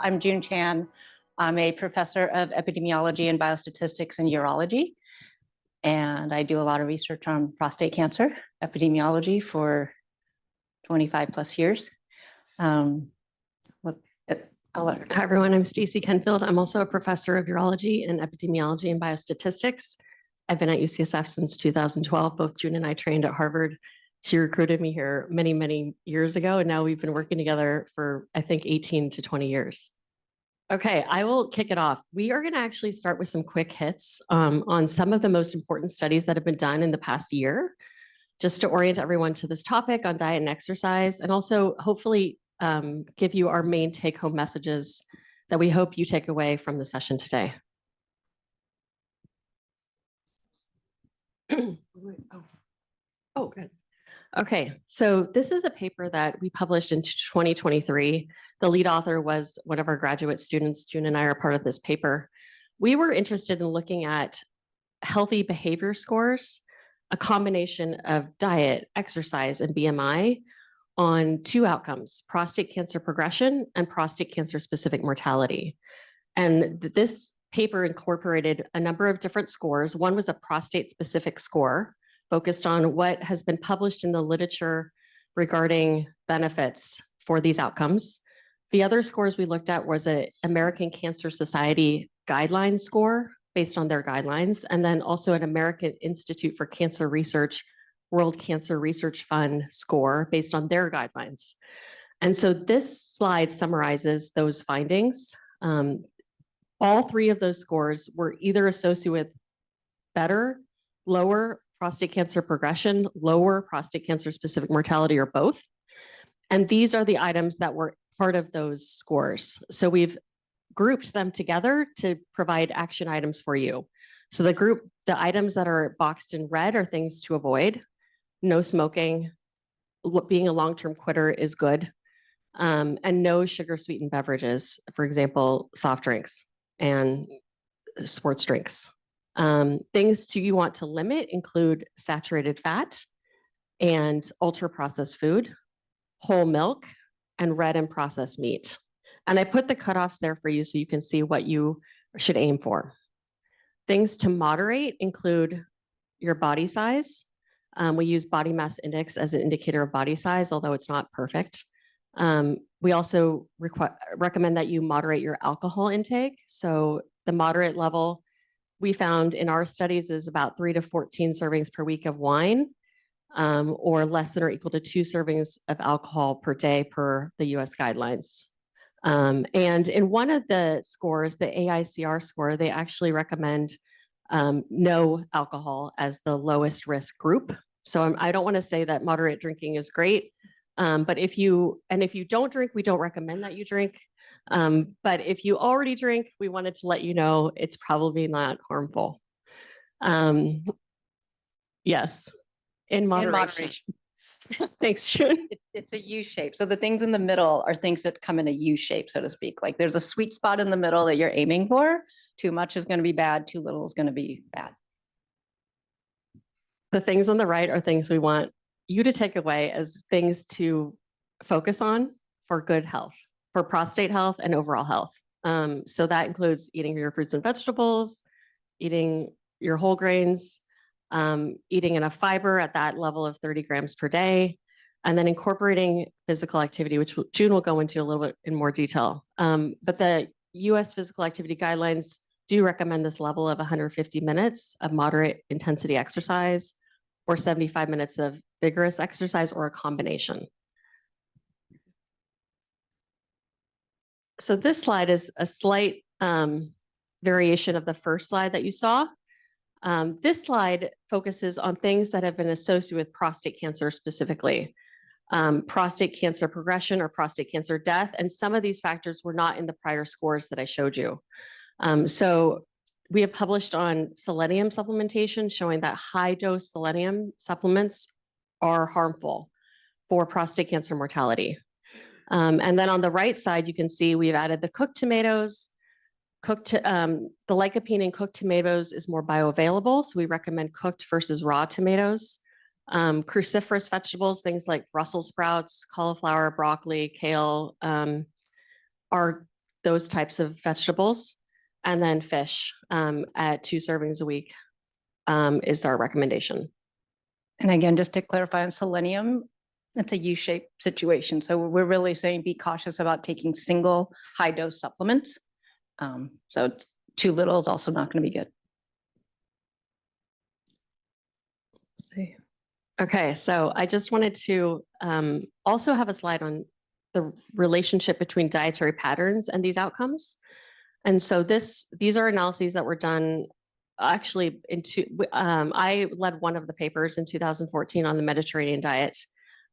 I'm June Chan. I'm a professor of epidemiology and biostatistics and urology. And I do a lot of research on prostate cancer epidemiology for 25 plus years. Hi everyone, I'm Stacey Kenfield. I'm also a professor of urology and epidemiology and biostatistics. I've been at UCSF since 2012. Both June and I trained at Harvard. She recruited me here many, many years ago, and now we've been working together for, I think, 18 to 20 years. Okay, I will kick it off. We are going to actually start with some quick hits on some of the most important studies that have been done in the past year, just to orient everyone to this topic on diet and exercise, and also hopefully give you our main take-home messages that we hope you take away from the session today. Oh, good. Okay, so this is a paper that we published in 2023. The lead author was one of our graduate students. June and I are part of this paper. We were interested in looking at healthy behavior scores, a combination of diet, exercise, and BMI on two outcomes, prostate cancer progression and prostate cancer specific mortality. And this paper incorporated a number of different scores. One was a prostate specific score, focused on what has been published in the literature regarding benefits for these outcomes. The other scores we looked at was an American Cancer Society guideline score based on their guidelines, and then also an American Institute for Cancer Research World Cancer Research Fund score based on their guidelines. And so this slide summarizes those findings. All three of those scores were either associated with better, lower prostate cancer progression, lower prostate cancer specific mortality, or both. And these are the items that were part of those scores. So we've grouped them together to provide action items for you. So the items that are boxed in red are things to avoid. No smoking, being a long-term quitter is good, and no sugar sweetened beverages, for example, soft drinks and sports drinks. Things you want to limit include saturated fat and ultra processed food, whole milk, and red and processed meat. And I put the cutoffs there for you so you can see what you should aim for. Things to moderate include your body size. We use body mass index as an indicator of body size, although it's not perfect. We also recommend that you moderate your alcohol intake. So the moderate level we found in our studies is about 3 to 14 servings per week of wine, or less than or equal to 2 servings of alcohol per day per the US guidelines. And in one of the scores, the AICR score, they actually recommend no alcohol as the lowest risk group. So I don't want to say that moderate drinking is great, but if you don't drink, we don't recommend that you drink. But if you already drink, we wanted to let you know it's probably not harmful. Yes, in moderation. Thanks, June. It's a U shape. So the things in the middle are things that come in a U shape, so to speak. Like there's a sweet spot in the middle that you're aiming for. Too much is going to be bad. Too little is going to be bad. The things on the right are things we want you to take away as things to focus on for good health, for prostate health and overall health. So that includes eating your fruits and vegetables, eating your whole grains, eating enough fiber at that level of 30 grams per day, and then incorporating physical activity, which June will go into a little bit in more detail. But the US physical activity guidelines do recommend this level of 150 minutes of moderate intensity exercise or 75 minutes of vigorous exercise or a combination. So this slide is a slight variation of the first slide that you saw. This slide focuses on things that have been associated with prostate cancer specifically, prostate cancer progression or prostate cancer death. And some of these factors were not in the prior scores that I showed you. So we have published on selenium supplementation showing that high dose selenium supplements are harmful for prostate cancer mortality. And then on the right side, you can see we've added the cooked tomatoes. The lycopene in cooked tomatoes is more bioavailable, so we recommend cooked versus raw tomatoes. Cruciferous vegetables, things like Brussels sprouts, cauliflower, broccoli, kale, are those types of vegetables, and then fish at 2 servings a week is our recommendation. And again, just to clarify on selenium, it's a U-shaped situation. So we're really saying be cautious about taking single high dose supplements. So too little is also not going to be good. Let's see. Okay, so I just wanted to also have a slide on the relationship between dietary patterns and these outcomes. And so these are analyses that were done actually I led one of the papers in 2014 on the Mediterranean diet.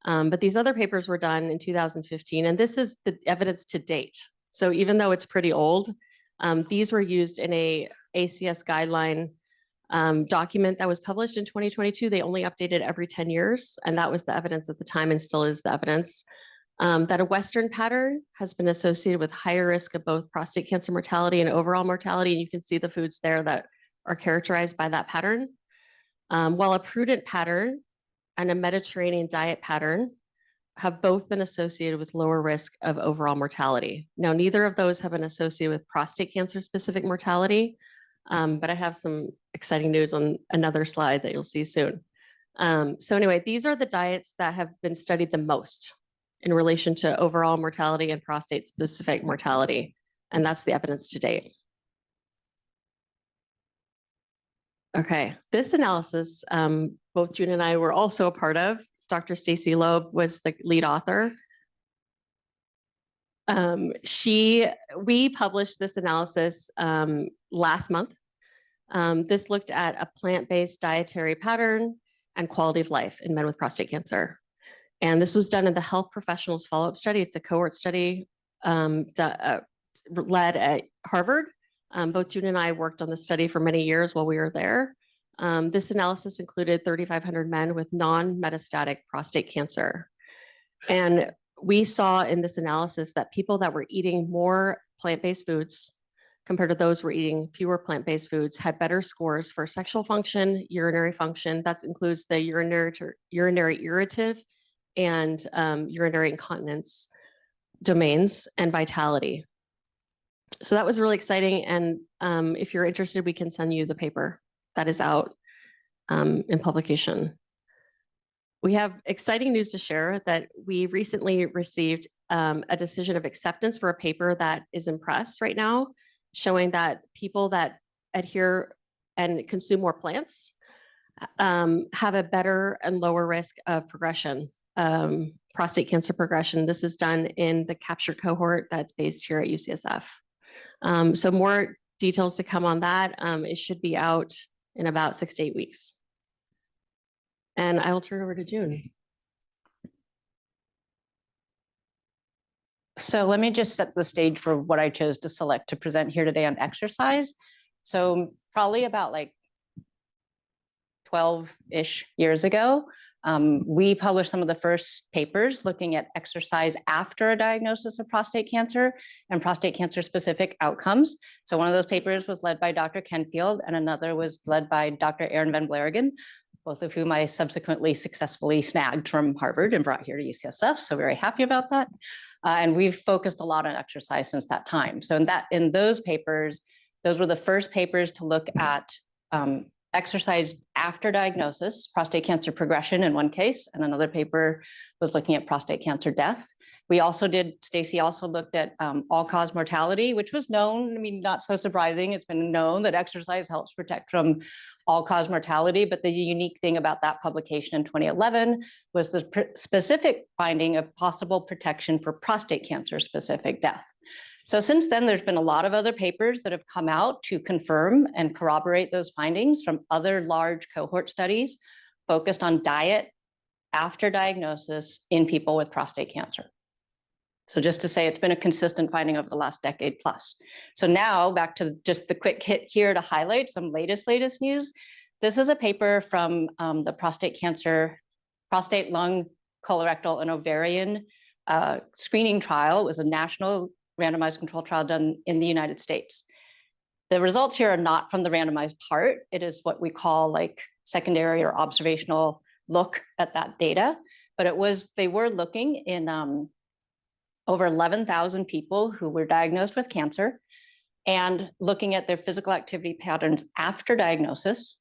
But these other papers were done in 2015, and this is the evidence to date. So even though it's pretty old, these were used in a ACS guideline document that was published in 2022. They only updated every 10 years, and that was the evidence at the time and still is the evidence. That a Western pattern has been associated with higher risk of both prostate cancer mortality and overall mortality. And you can see the foods there that are characterized by that pattern. While a prudent pattern and a Mediterranean diet pattern have both been associated with lower risk of overall mortality. Now, neither of those have been associated with prostate cancer specific mortality, but I have some exciting news on another slide that you'll see soon. So anyway, these are the diets that have been studied the most in relation to overall mortality and prostate specific mortality. And that's the evidence to date. Okay, this analysis, both June and I were also a part of. Dr. Stacey Loeb was the lead author. We published this analysis last month. This looked at a plant-based dietary pattern and quality of life in men with prostate cancer. And this was done in the Health Professionals Follow-Up Study. It's a cohort study led at Harvard. Both June and I worked on the study for many years while we were there. This analysis included 3,500 men with non-metastatic prostate cancer. And we saw in this analysis that people that were eating more plant-based foods compared to those who were eating fewer plant-based foods had better scores for sexual function, urinary function. That includes the urinary irritive and urinary incontinence domains, and vitality. So that was really exciting. And if you're interested, we can send you the paper that is out in publication. We have exciting news to share that we recently received a decision of acceptance for a paper that is in press right now, showing that people that adhere and consume more plants have a better and lower risk of progression, prostate cancer progression. This is done in the capture cohort that's based here at UCSF. So more details to come on that. It should be out in about 6 to 8 weeks. And I will turn it over to June. So let me just set the stage for what I chose to select to present here today on exercise. So probably about like 12-ish years ago, we published some of the first papers looking at exercise after a diagnosis of prostate cancer and prostate cancer specific outcomes. So one of those papers was led by Dr. Kenfield and another was led by Dr. Aaron Van Blerigen, both of whom I subsequently successfully snagged from Harvard and brought here to UCSF. So very happy about that. And we've focused a lot on exercise since that time. So in those papers, those were the first papers to look at exercise after diagnosis, prostate cancer progression in one case, and another paper was looking at prostate cancer death. We also Stacey also looked at all-cause mortality, which was known, I mean, not so surprising. It's been known that exercise helps protect from all-cause mortality, but the unique thing about that publication in 2011 was the specific finding of possible protection for prostate cancer specific death. So since then, there's been a lot of other papers that have come out to confirm and corroborate those findings from other large cohort studies focused on diet after diagnosis in people with prostate cancer. So just to say, it's been a consistent finding over the last decade plus. So now back to just the quick hit here to highlight some latest news. This is a paper from the prostate, lung, colorectal, and ovarian screening trial. It was a national randomized control trial done in the United States. The results here are not from the randomized part. It is what we call like secondary or observational look at that data. But they were looking in over 11,000 people who were diagnosed with cancer and looking at their physical activity patterns after diagnosis,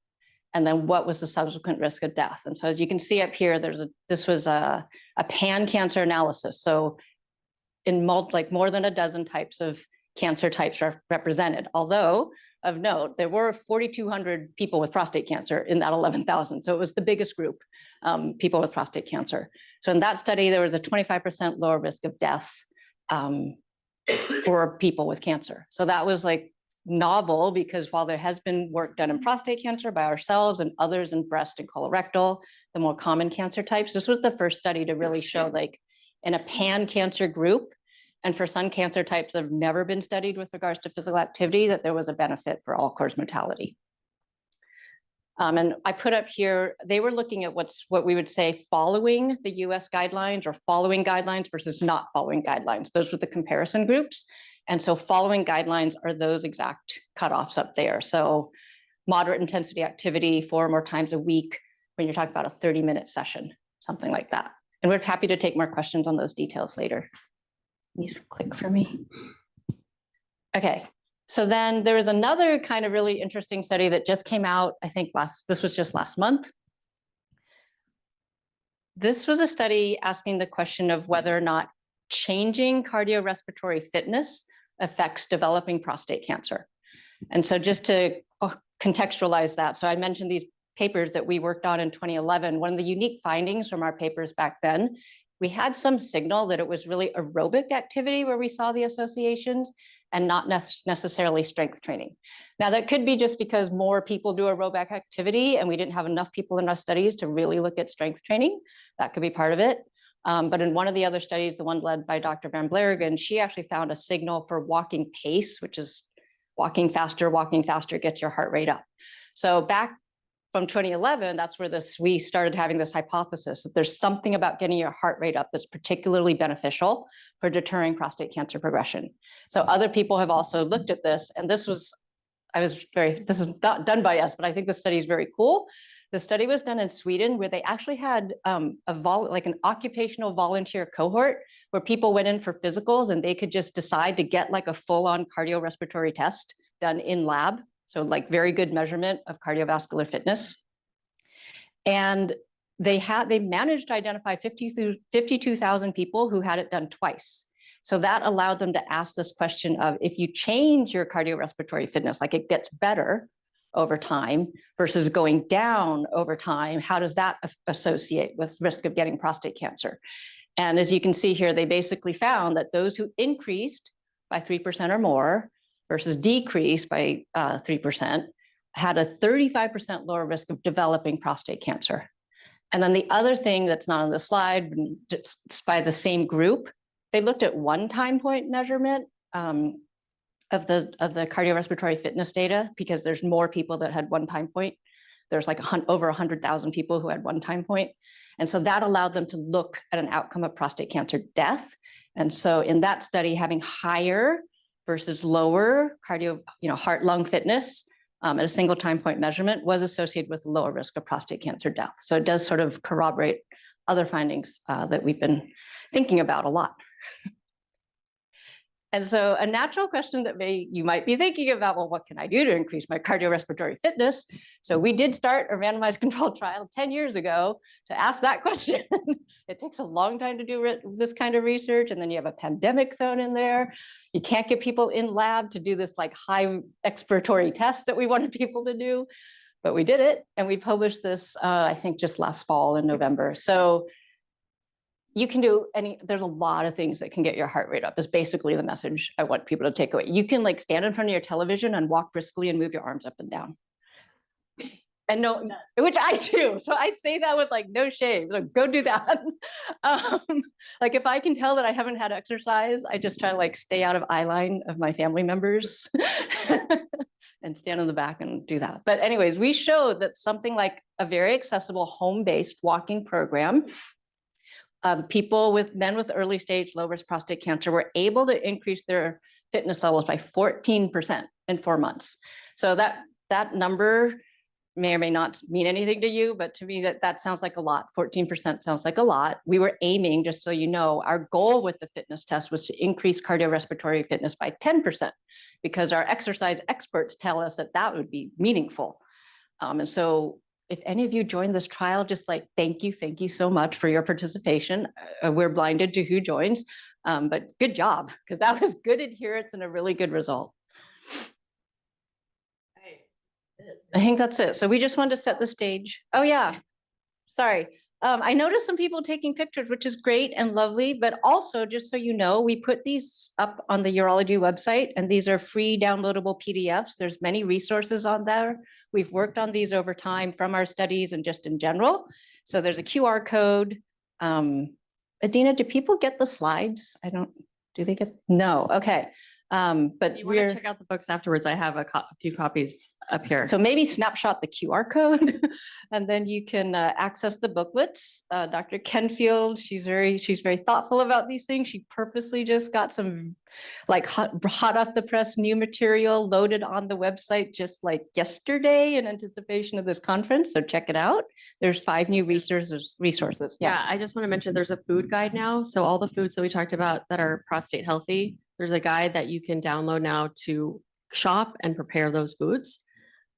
and then what was the subsequent risk of death. And so as you can see up here, this was a pan-cancer analysis. So in more than a dozen types of cancer types are represented. Although, of note, there were 4,200 people with prostate cancer in that 11,000. So it was the biggest group, people with prostate cancer. So in that study, there was a 25% lower risk of death for people with cancer. So that was like novel, because while there has been work done in prostate cancer by ourselves and others in breast and colorectal, the more common cancer types, this was the first study to really show, like, in a pan-cancer group, and for some cancer types that have never been studied with regards to physical activity, that there was a benefit for all-cause mortality. And I put up here, they were looking at what we would say following the US guidelines, or following guidelines versus not following guidelines. Those were the comparison groups. And so following guidelines are those exact cutoffs up there. So moderate intensity activity 4 or more times a week when you're talking about a 30-minute session, something like that. And we're happy to take more questions on those details later. You click for me. Okay, so then there was another kind of really interesting study that just came out, I think this was just last month. This was a study asking the question of whether or not changing cardiorespiratory fitness affects developing prostate cancer. And so just to contextualize that, so I mentioned these papers that we worked on in 2011. One of the unique findings from our papers back then, we had some signal that it was really aerobic activity where we saw the associations, and not necessarily strength training. Now, that could be just because more people do aerobic activity and we didn't have enough people in our studies to really look at strength training. That could be part of it. But in one of the other studies, the one led by Dr. Van Bleringen, she actually found a signal for walking pace, which is walking faster gets your heart rate up. So back from 2011, that's where we started having this hypothesis that there's something about getting your heart rate up that's particularly beneficial for deterring prostate cancer progression. So other people have also looked at this, and this is not done by us, but I think the study is very cool. The study was done in Sweden, where they actually had an occupational volunteer cohort where people went in for physicals and they could just decide to get like a full-on cardiorespiratory test done in lab. So like very good measurement of cardiovascular fitness. And they managed to identify 52,000 people who had it done twice. So that allowed them to ask this question of, if you change your cardiorespiratory fitness, like it gets better over time versus going down over time, how does that associate with risk of getting prostate cancer? And as you can see here, they basically found that those who increased by 3% or more versus decreased by 3% had a 35% lower risk of developing prostate cancer. And then the other thing that's not on the slide, just by the same group, they looked at one time point measurement of the cardiorespiratory fitness data, because there's more people that had one time point. There's like over 100,000 people who had one time point. And so that allowed them to look at an outcome of prostate cancer death. And so in that study, having higher versus lower heart lung fitness at a single time point measurement was associated with lower risk of prostate cancer death. So it does sort of corroborate other findings that we've been thinking about a lot. And so a natural question that you might be thinking about, well, what can I do to increase my cardiorespiratory fitness? So we did start a randomized controlled trial 10 years ago to ask that question. It takes a long time to do this kind of research. And then you have a pandemic thrown in there. You can't get people in lab to do this like high exploratory test that we wanted people to do, but we did it. And we published this, I think just last fall in November. So you can do there's a lot of things that can get your heart rate up, is basically the message I want people to take away. You can like stand in front of your television and walk briskly and move your arms up and down. And no, which I do. So I say that with like no shame. So go do that. Like if I can tell that I haven't had exercise, I just try to like stay out of eye line of my family members and stand in the back and do that. But anyways, we showed that something like a very accessible home-based walking program, men with early stage low risk prostate cancer were able to increase their fitness levels by 14% in 4 months. So that number may or may not mean anything to you, but to me that sounds like a lot. 14% sounds like a lot. We were aiming, just so you know, our goal with the fitness test was to increase cardiorespiratory fitness by 10%, because our exercise experts tell us that that would be meaningful. And so if any of you join this trial, just like, thank you so much for your participation. We're blinded to who joins, but good job, because that was good adherence and a really good result. I think that's it. So we just wanted to set the stage. Oh yeah, sorry. I noticed some people taking pictures, which is great and lovely, but also just so you know, we put these up on the urology website, and these are free downloadable PDFs. There's many resources on there. We've worked on these over time from our studies and just in general. So there's a QR code. Adina, do people get the slides? Do they get? No, okay. But you want to check out the books afterwards. I have a few copies up here. So maybe snapshot the QR code and then you can access the booklets. Dr. Kenfield, she's very thoughtful about these things. She purposely just got some like hot off the press new material loaded on the website just like yesterday in anticipation of this conference. So check it out. There's 5 new resources. Yeah, I just want to mention there's a food guide now. So all the foods that we talked about that are prostate healthy, there's a guide that you can download now to shop and prepare those foods.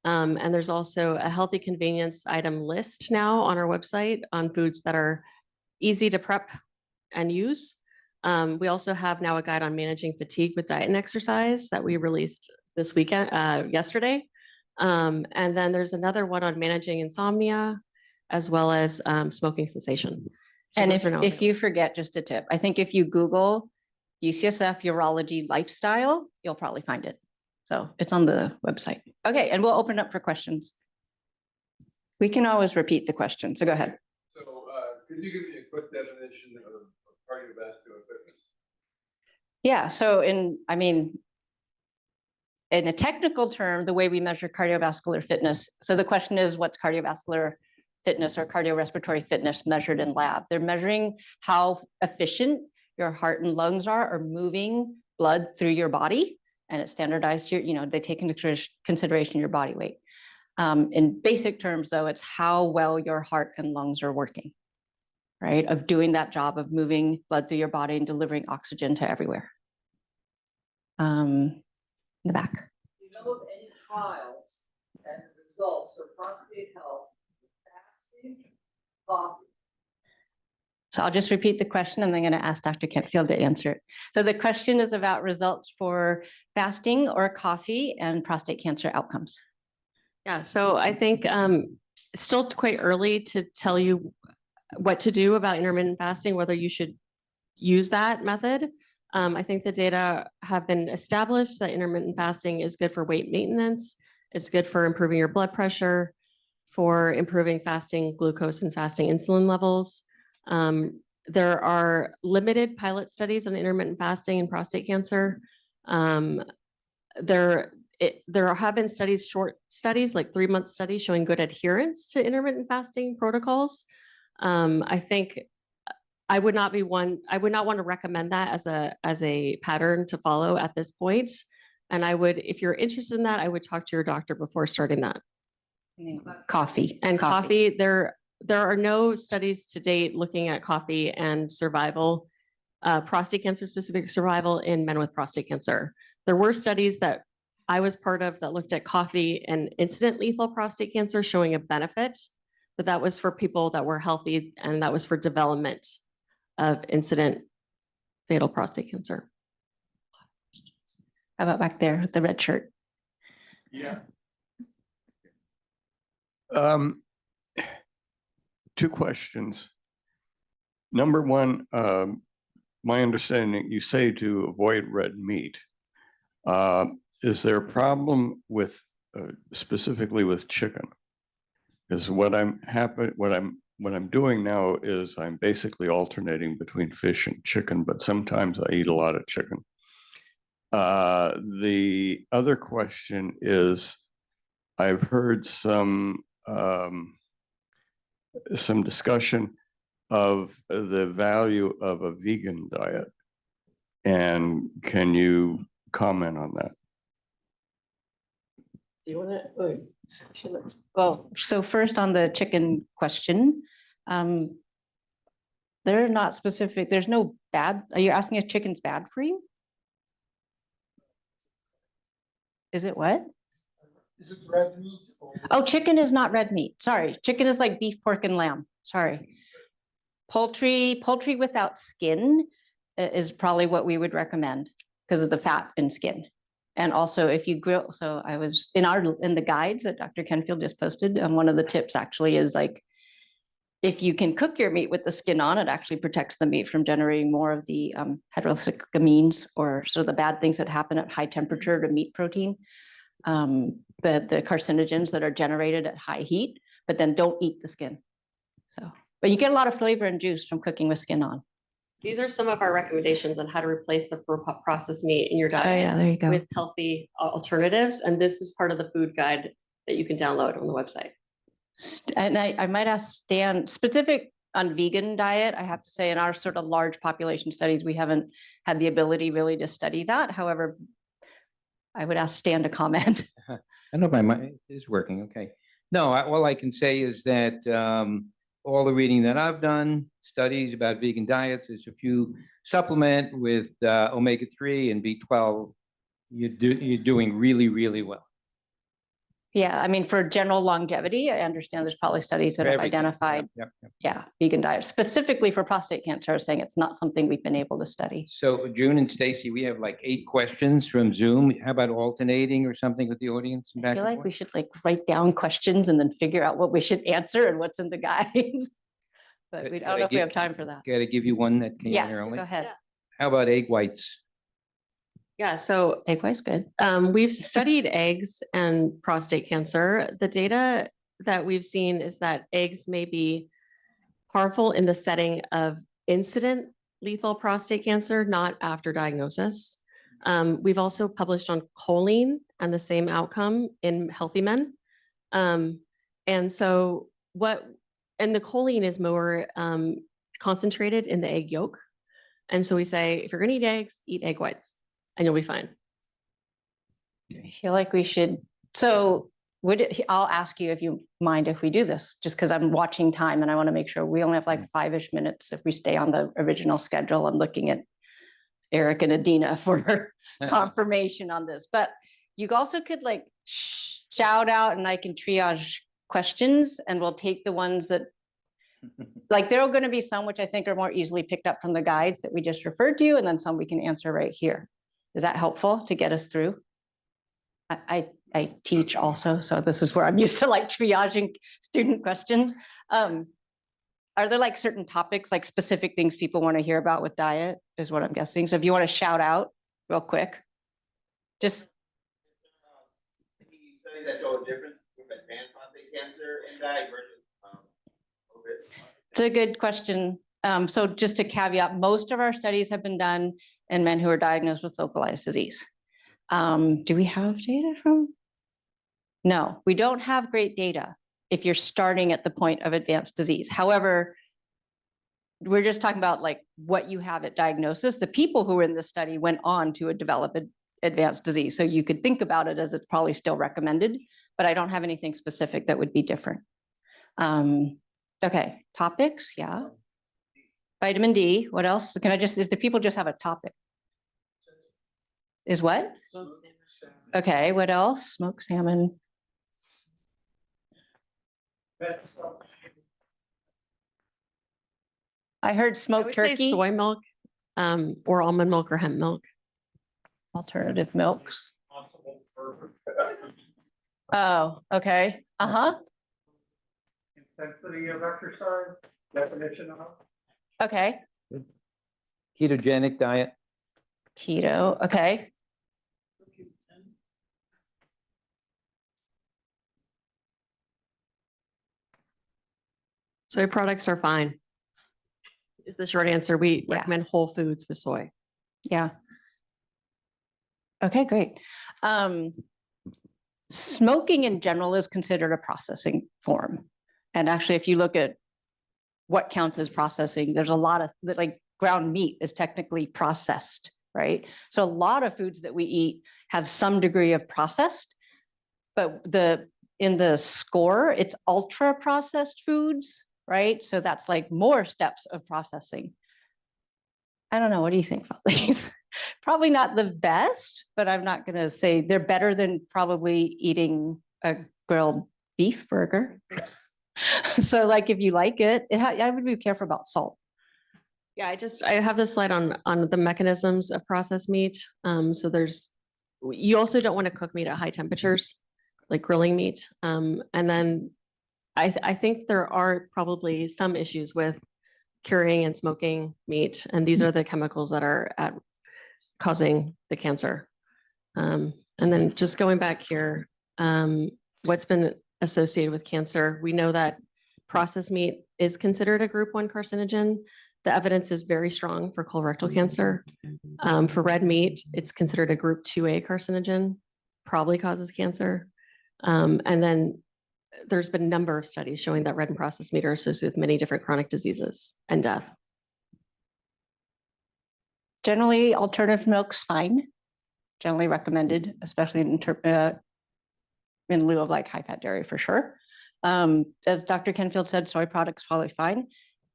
And there's also a healthy convenience item list now on our website on foods that are easy to prep and use. We also have now a guide on managing fatigue with diet and exercise that we released this weekend, yesterday. And then there's another one on managing insomnia, as well as smoking cessation. So and if you forget, just a tip, I think if you Google UCSF urology lifestyle, you'll probably find it. So it's on the website. Okay, and we'll open up for questions. We can always repeat the question, so go ahead. So could you give me a quick definition of cardiovascular fitness? Yeah, so in a technical term, the way we measure cardiovascular fitness, so the question is, what's cardiovascular fitness or cardiorespiratory fitness measured in lab? They're measuring how efficient your heart and lungs are moving blood through your body, and it's standardized. They take into consideration your body weight. In basic terms, though, it's how well your heart and lungs are working, right? Of doing that job of moving blood through your body and delivering oxygen to everywhere. In the back. Do you know of any trials and results for prostate health, fasting, coffee? So I'll just repeat the question and I'm going to ask Dr. Kenfield to answer it. So the question is about results for fasting or coffee and prostate cancer outcomes. Yeah, so I think it's still quite early to tell you what to do about intermittent fasting, whether you should use that method. I think the data have been established that intermittent fasting is good for weight maintenance. It's good for improving your blood pressure, for improving fasting glucose and fasting insulin levels. There are limited pilot studies on intermittent fasting and prostate cancer. There have been studies, short studies, like 3-month studies showing good adherence to intermittent fasting protocols. I think I would not want to recommend that as a pattern to follow at this point. And if you're interested in that, I would talk to your doctor before starting that. Coffee. There are no studies to date looking at coffee and survival, prostate cancer specific survival in men with prostate cancer. There were studies that I was part of that looked at coffee and incident lethal prostate cancer showing a benefit, but that was for people that were healthy and that was for development of incident fatal prostate cancer. How about back there with the red shirt? Yeah. 2 questions. Number 1, my understanding, you say to avoid red meat. Is there a problem with specifically with chicken? Because what I'm doing now is I'm basically alternating between fish and chicken, but sometimes I eat a lot of chicken. The other question is, I've heard some discussion of the value of a vegan diet. And can you comment on that? Do you want to? Well, so first on the chicken question, they're not specific. There's no bad. Are you asking if chicken's bad for you? Is it what? Is it red meat? Oh, chicken is not red meat. Sorry. Chicken is like beef, pork, and lamb. Sorry. Poultry without skin is probably what we would recommend because of the fat and skin. And also if you grill, so I was in the guides that Dr. Kenfield just posted, and one of the tips actually is like, if you can cook your meat with the skin on, it actually protects the meat from generating more of the heterocyclamines, or so the bad things that happen at high temperature to meat protein, the carcinogens that are generated at high heat, but then don't eat the skin. So, but you get a lot of flavor and juice from cooking with skin on. These are some of our recommendations on how to replace the processed meat in your diet. Oh yeah, there you go. With healthy alternatives. And this is part of the food guide that you can download on the website. And I might ask Stan, specific on vegan diet, I have to say in our sort of large population studies, we haven't had the ability really to study that. However, I would ask Stan to comment. I know my mind is working, okay. No, all I can say is that all the reading that I've done, studies about vegan diets, is if you supplement with omega-3 and B12, you're doing really, really well. Yeah, I mean, for general longevity, I understand there's probably studies that have Everything. identified, Yep. yeah, vegan diet, specifically for prostate cancer, saying it's not something we've been able to study. So June and Stacy, we have like 8 questions from Zoom. How about alternating or something with the audience? I feel like we should like write down questions and then figure out what we should answer and what's in the guides. But I don't know if we have time for that. Got to give you one that came in Yeah, early. go ahead. Yeah. How about egg whites? Yeah, so Egg white's good. we've studied eggs and prostate cancer. The data that we've seen is that eggs may be harmful in the setting of incident lethal prostate cancer, not after diagnosis. We've also published on choline and the same outcome in healthy men. And the choline is more concentrated in the egg yolk. And so we say, if you're gonna eat eggs, eat egg whites and you'll be fine. I feel like we should, so I'll ask you if you mind if we do this, just because I'm watching time and I want to make sure we only have like 5-ish minutes if we stay on the original schedule. I'm looking at Eric and Adina for confirmation on this, but you also could like shout out and I can triage questions and we'll take the ones that, like there are going to be some which I think are more easily picked up from the guides that we just referred to, and then some we can answer right here. Is that helpful to get us through? I teach also, so this is where I'm used to like triaging student questions. Are there like certain topics, like specific things people want to hear about with diet is what I'm guessing. So if you want to shout out real quick, just. Any study that show a difference between advanced prostate cancer and diet versus obesity? It's a good question. So just to caveat, most of our studies have been done in men who are diagnosed with localized disease. Do we have data from? No, we don't have great data if you're starting at the point of advanced disease. However, we're just talking about like what you have at diagnosis. The people who were in this study went on to develop advanced disease. So you could think about it as it's probably still recommended, but I don't have anything specific that would be different. Okay, topics, yeah. Vitamin D, what else? Can I just, if the people just have a topic. Is what? Okay, what else? Smoked salmon. I heard I smoked would say turkey, soy milk, or almond milk or hemp milk. alternative milks. Oh, okay, uh-huh, Intensity of exercise, definition of. okay, Ketogenic diet. keto, okay. Soy products are fine. Is the short answer. We Yeah. recommend whole foods with soy. Yeah. Okay, great. Smoking in general is considered a processing form. And actually, if you look at what counts as processing, there's a lot of like ground meat is technically processed, right? So a lot of foods that we eat have some degree of processed, but in the score, it's ultra processed foods, right? So that's like more steps of processing. I don't know. What do you think about these? Probably not the best, but I'm not going to say they're better than probably eating a grilled beef burger. So like, if you like it, I would be careful about salt. Yeah, I have this slide on the mechanisms of processed meat. So you also don't want to cook meat at high temperatures, like grilling meat. And then I think there are probably some issues with curing and smoking meat, and these are the chemicals that are causing the cancer. And then just going back here, what's been associated with cancer, we know that processed meat is considered a group 1 carcinogen. The evidence is very strong for colorectal cancer. For red meat, it's considered a group 2A carcinogen, probably causes cancer. And then there's been a number of studies showing that red and processed meat are associated with many different chronic diseases and death. Generally, alternative milk's fine. Generally recommended, especially in lieu of like high fat dairy for sure. As Dr. Kenfield said, soy products probably fine.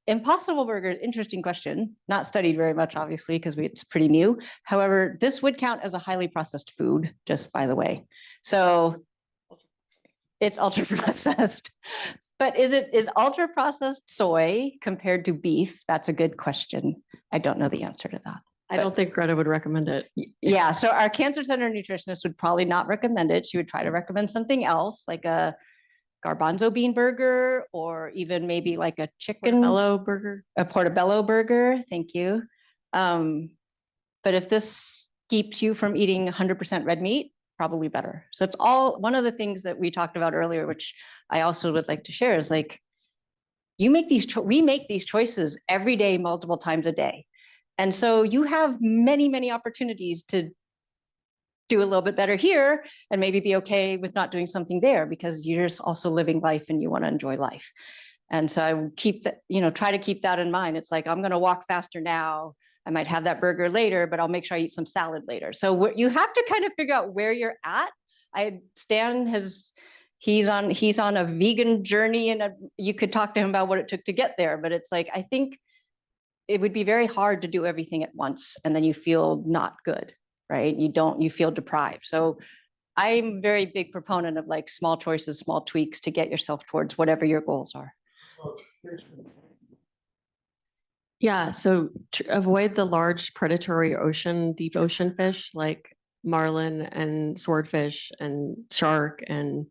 Impossible Burger, interesting question. Not studied very much, obviously, because it's pretty new. However, this would count as a highly processed food, just by the way. So it's ultra processed. But is ultra processed soy compared to beef? That's a good question. I don't know the answer to that. I don't think Greta would recommend it. Yeah, so our cancer center nutritionist would probably not recommend it. She would try to recommend something else, like a garbanzo bean burger, or even maybe like a chicken Portobello burger. A portobello burger. Thank you. But if this keeps you from eating 100% red meat, probably better. So it's all one of the things that we talked about earlier, which I also would like to share, is like, we make these choices every day, multiple times a day. And so you have many, many opportunities to do a little bit better here and maybe be okay with not doing something there, because you're just also living life and you want to enjoy life. And so I keep that, try to keep that in mind. It's like, I'm going to walk faster now. I might have that burger later, but I'll make sure I eat some salad later. So you have to kind of figure out where you're at. He's on a vegan journey, and you could talk to him about what it took to get there. But it's like, I think it would be very hard to do everything at once, and then you feel not good, right? You feel deprived. So I'm a very big proponent of like small choices, small tweaks to get yourself towards whatever your goals are. Yeah, so avoid the large predatory deep ocean fish like marlin and swordfish and shark and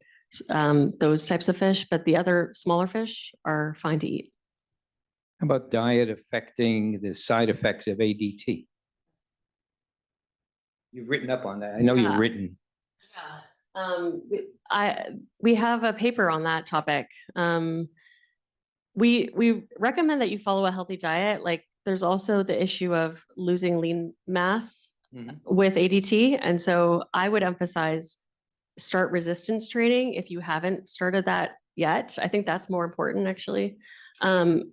those types of fish, but the other smaller fish are fine to eat. How about diet affecting the side effects of ADT? You've written up on that. I know you've written. Yeah. We have a paper on that topic. We recommend that you follow a healthy diet. Like, there's also the issue of losing lean mass with ADT. And so I would emphasize start resistance training if you haven't started that yet. I think that's more important, actually.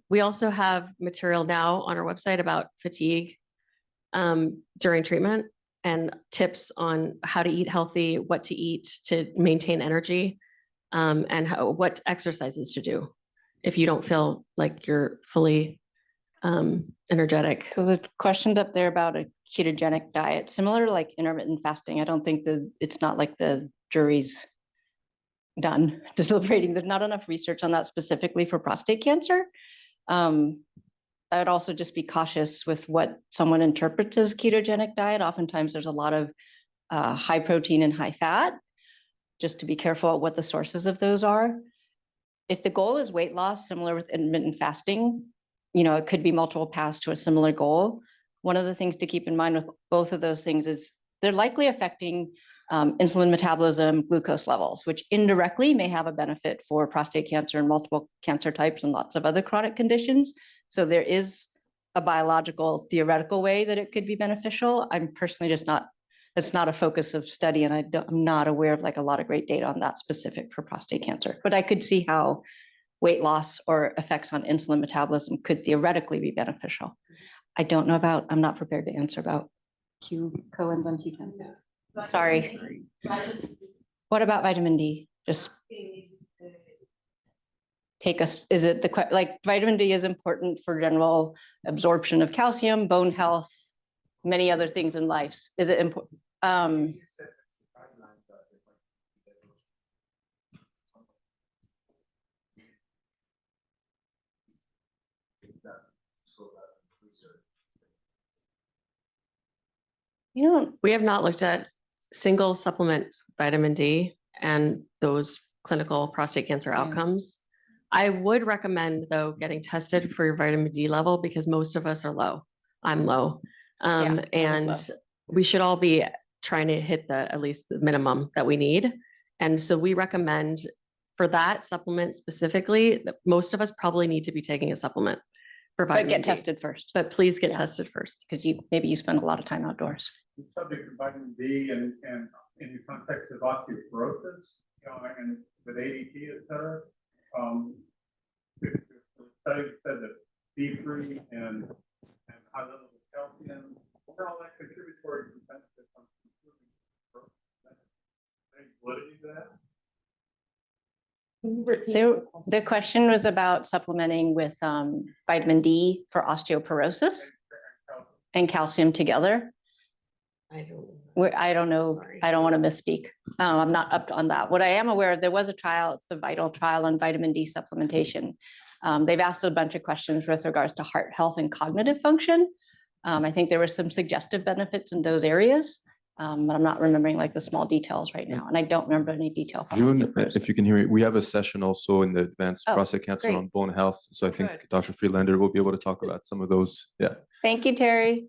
We also have material now on our website about fatigue during treatment, and tips on how to eat healthy, what to eat to maintain energy, and what exercises to do if you don't feel like you're fully energetic. So the questions up there about a ketogenic diet, similar to like intermittent fasting. I don't think it's not like the jury's done deliberating. There's not enough research on that specifically for prostate cancer. I would also just be cautious with what someone interprets as ketogenic diet. Oftentimes there's a lot of high protein and high fat, just to be careful what the sources of those are. If the goal is weight loss, similar with intermittent fasting, it could be multiple paths to a similar goal. One of the things to keep in mind with both of those things is they're likely affecting insulin metabolism, glucose levels, which indirectly may have a benefit for prostate cancer and multiple cancer types and lots of other chronic conditions. So there is a biological theoretical way that it could be beneficial. I'm personally it's not a focus of study, and I'm not aware of like a lot of great data on that specific for prostate cancer, but I could see how weight loss or effects on insulin metabolism could theoretically be beneficial. I'm not prepared to answer about coenzyme Q10. Sorry. What about vitamin D? Just take us, is it like vitamin D is important for general absorption of calcium, bone health, many other things in life. Is it important? You know, We have not looked at single supplements vitamin D and those clinical prostate cancer outcomes. I would recommend though getting tested for your vitamin D level because most of us are low. I'm low. And we should all be trying to hit at least the minimum that we need. And so we recommend for that supplement specifically, that most of us probably need to be taking a supplement for but vitamin get D. tested first, But please get Yeah. tested first. because maybe you spend a lot of time outdoors. Subject to vitamin D and in the context of osteoporosis, and with ADT, et cetera. The study said that D3 and high levels of calcium, what are all that contributory to benefit from improving growth? Any validity to that? The question was about supplementing with vitamin D for osteoporosis and calcium together. I don't know. Sorry. I don't want to misspeak. I'm not up on that. What I am aware of, there was a trial, it's the VITAL trial on vitamin D supplementation. They've asked a bunch of questions with regards to heart health and cognitive function. I think there were some suggestive benefits in those areas, but I'm not remembering like the small details right now. And I don't remember any detail. from June, osteoporosis. if you can hear me, we have a session also in the advanced Oh, prostate cancer great. on bone health. So I think Good. Dr. Freelander will be able to talk about some of those. Yeah. Thank you, Terry.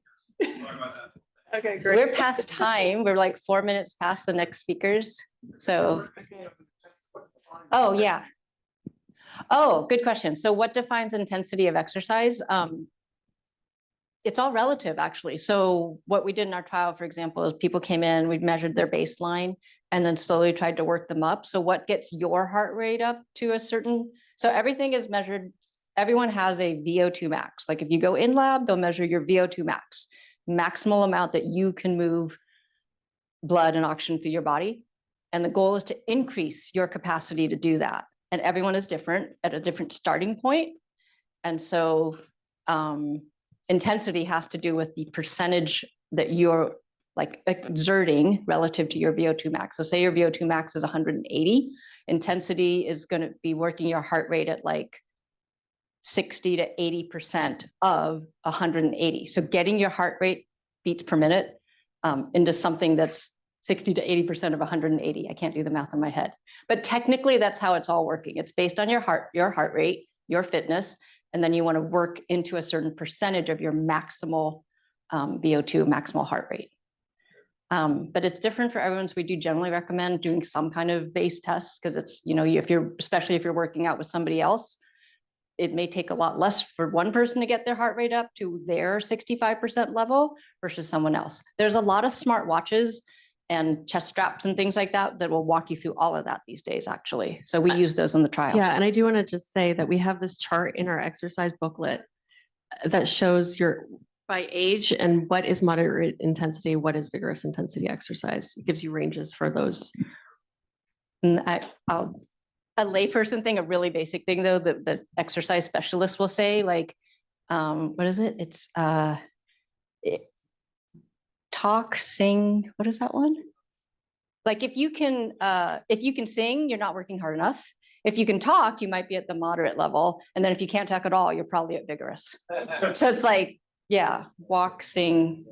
Okay, We're past time. We're like 4 minutes past the next speakers. So, oh, yeah. Oh, good question. So what defines intensity of exercise? It's all relative, actually. So what we did in our trial, for example, is people came in, we measured their baseline and then slowly tried to work them up. So what gets your heart rate up to a certain, so everything is measured. Everyone has a VO2 max. Like if you go in lab, they'll measure your VO2 max, maximal amount that you can move blood and oxygen through your body. And the goal is to increase your capacity to do that. And everyone is different at a different starting point. And so intensity has to do with the percentage that you're like exerting relative to your VO2 max. So say your VO2 max is 180, intensity is going to be working your heart rate at like 60 to 80% of 180. So getting your heart rate beats per minute into something that's 60 to 80% of 180. I can't do the math in my head, but technically that's how it's all working. It's based on your heart rate, your fitness, and then you want to work into a certain percentage of your maximal VO2 maximal heart rate. But it's different for everyone. So we do generally recommend doing some kind of base tests because it's, you know, especially if you're working out with somebody else, it may take a lot less for one person to get their heart rate up to their 65% level versus someone else. There's a lot of smart watches and chest straps and things like that that will walk you through all of that these days, actually. So we use those in the trial. Yeah, and I do want to just say that we have this chart in our exercise booklet that shows your by age and what is moderate intensity, what is vigorous intensity exercise. It gives you ranges for those. And a layperson thing, a really basic thing though, that the exercise specialist will say, like, what is it? It's talk, sing. What is that one? Like if you can sing, you're not working hard enough. If you can talk, you might be at the moderate level. And then if you can't talk at all, you're probably at vigorous. So it's like, yeah, walk, sing,